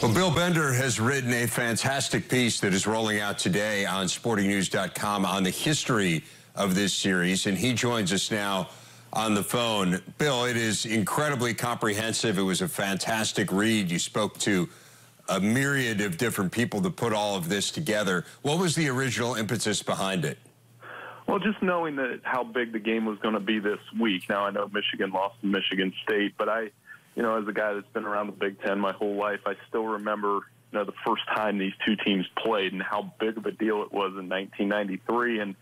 Well, Bill Bender has written a fantastic piece that is rolling out today on sportingnews.com on the history of this series, and he joins us now on the phone. Bill, it is incredibly comprehensive. It was a fantastic read. You spoke to a myriad of different people to put all of this together. What was the original impetus behind it? Well, just knowing that how big the game was going to be this week. Now, I know Michigan lost to Michigan State, but as a guy that's been around the Big Ten my whole life, I still remember, the first time these two teams played and how big of a deal it was in 1993. And,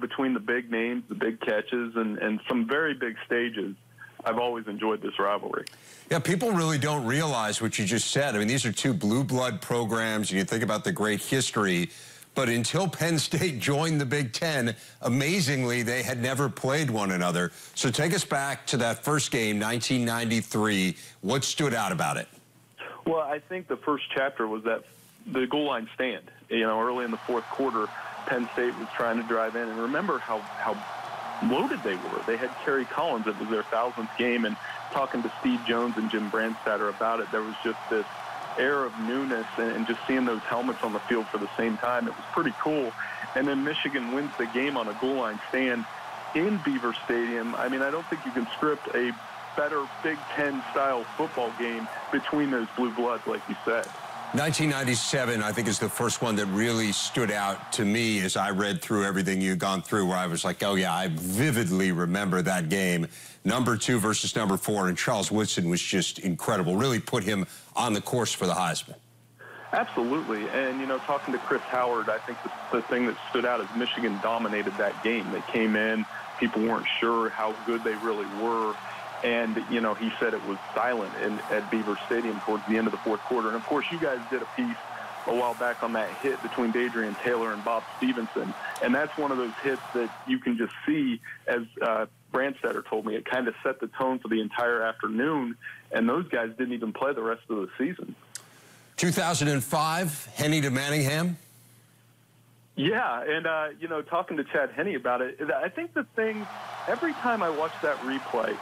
between the big names, the big catches, and some very big stages, I've always enjoyed this rivalry. Yeah, people really don't realize what you just said. I mean, these are two blue blood programs, and you think about the great history. But until Penn State joined the Big Ten, amazingly, they had never played one another. So take us back to that first game, 1993. What stood out about it? Well, I think the first chapter was that the goal line stand. Early in the fourth quarter, Penn State was trying to drive in. And remember how loaded they were. They had Kerry Collins. It was their 1000th game. And talking to Steve Jones and Jim Brandstatter about it, there was just this air of newness, and just seeing those helmets on the field for the same time, it was pretty cool. And then Michigan wins the game on a goal line stand in Beaver Stadium. I mean, I don't think you can script a better Big Ten-style football game between those blue bloods, like you said. 1997, I think, is the first one that really stood out to me as I read through everything you'd gone through, where I was like, oh, yeah, I vividly remember that game. Number 2 versus number 4, and Charles Woodson was just incredible. Really put him on the course for the Heisman. Absolutely. And, talking to Chris Howard, I think the thing that stood out is Michigan dominated that game. They came in, people weren't sure how good they really were. And, he said it was silent at Beaver Stadium towards the end of the fourth quarter. And, of course, you guys did a piece a while back on that hit between Adrian Taylor and Bob Stevenson. And that's one of those hits that you can just see, as Brandstatter told me, it kind of set the tone for the entire afternoon. And those guys didn't even play the rest of the season. 2005, Henne to Manningham. Yeah, and, talking to Chad Henne about it, I think the thing, every time I watch that replay,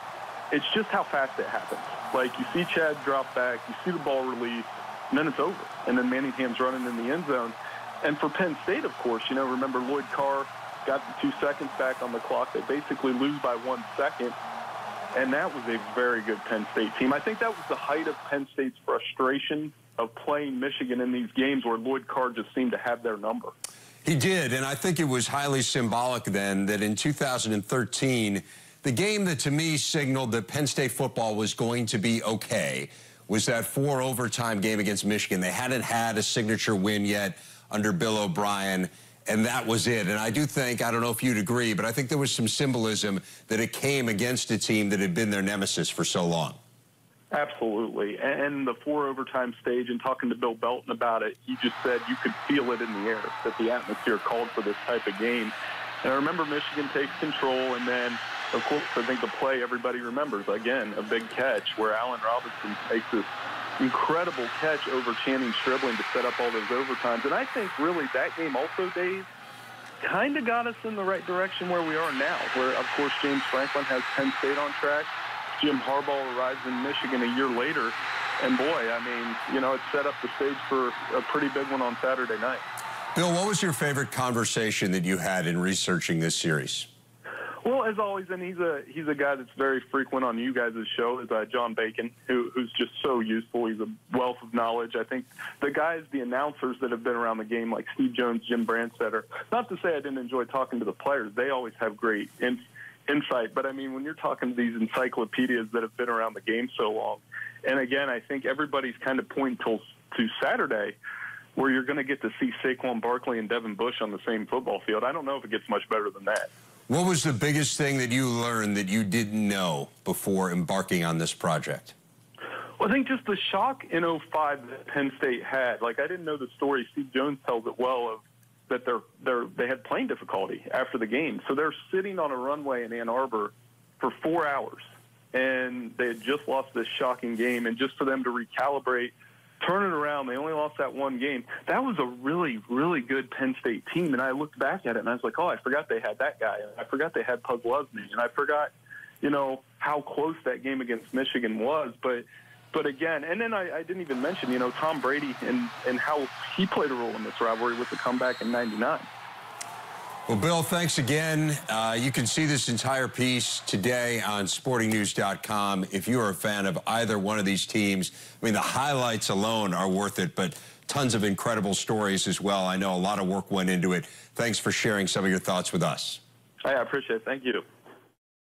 it's just how fast it happens. Like, you see Chad drop back, you see the ball release, and then it's over. And then Manningham's running in the end zone. And for Penn State, of course, remember Lloyd Carr got the 2 seconds back on the clock. They basically lose by 1 second. And that was a very good Penn State team. I think that was the height of Penn State's frustration of playing Michigan in these games where Lloyd Carr just seemed to have their number. He did, and I think it was highly symbolic then that in 2013, the game that to me signaled that Penn State football was going to be okay was that 4 overtime game against Michigan. They hadn't had a signature win yet under Bill O'Brien, and that was it. And I do think, I don't know if you'd agree, but I think there was some symbolism that it came against a team that had been their nemesis for so long. Absolutely. And the 4 overtime stage, and talking to Bill Belton about it, he just said you could feel it in the air, that the atmosphere called for this type of game. And I remember Michigan takes control, and then, of course, I think the play everybody remembers, again, a big catch where Allen Robinson takes this incredible catch over Channing Stribling to set up all those overtimes. And I think really that game also, Dave, kind of got us in the right direction where we are now, where, of course, James Franklin has Penn State on track. Jim Harbaugh arrives in Michigan a year later. And, boy, it set up the stage for a pretty big one on Saturday night. Bill, what was your favorite conversation that you had in researching this series? Well, as always, and he's a guy that's very frequent on you guys' show, is John Bacon, who's just so useful. He's a wealth of knowledge. I think the announcers that have been around the game, like Steve Jones, Jim Brandstatter, not to say I didn't enjoy talking to the players. They always have great insight. But, when you're talking to these encyclopedias that have been around the game so long, and, again, I think everybody's kind of pointing to Saturday, where you're going to get to see Saquon Barkley and Devin Bush on the same football field. I don't know if it gets much better than that. What was the biggest thing that you learned that you didn't know before embarking on this project? Well, I think just the shock in 2005 that Penn State had. Like, I didn't know the story. Steve Jones tells it well, of that they had plane difficulty after the game. So they're sitting on a runway in Ann Arbor for 4 hours, and they had just lost this shocking game. And just for them to recalibrate, turn it around, they only lost that one game. That was a really, really good Penn State team. And I looked back at it, and I was like, oh, I forgot they had that guy. And I forgot they had Puglesny. And I forgot, how close that game against Michigan was. But But again, and then I didn't even mention, you know, Tom Brady and how he played a role in this rivalry with the comeback in '99. Well, Bill, thanks again. You can see this entire piece today on sportingnews.com. If you are a fan of either one of these teams, I mean, the highlights alone are worth it, but tons of incredible stories as well. I know a lot of work went into it. Thanks for sharing some of your thoughts with us. I appreciate it. Thank you.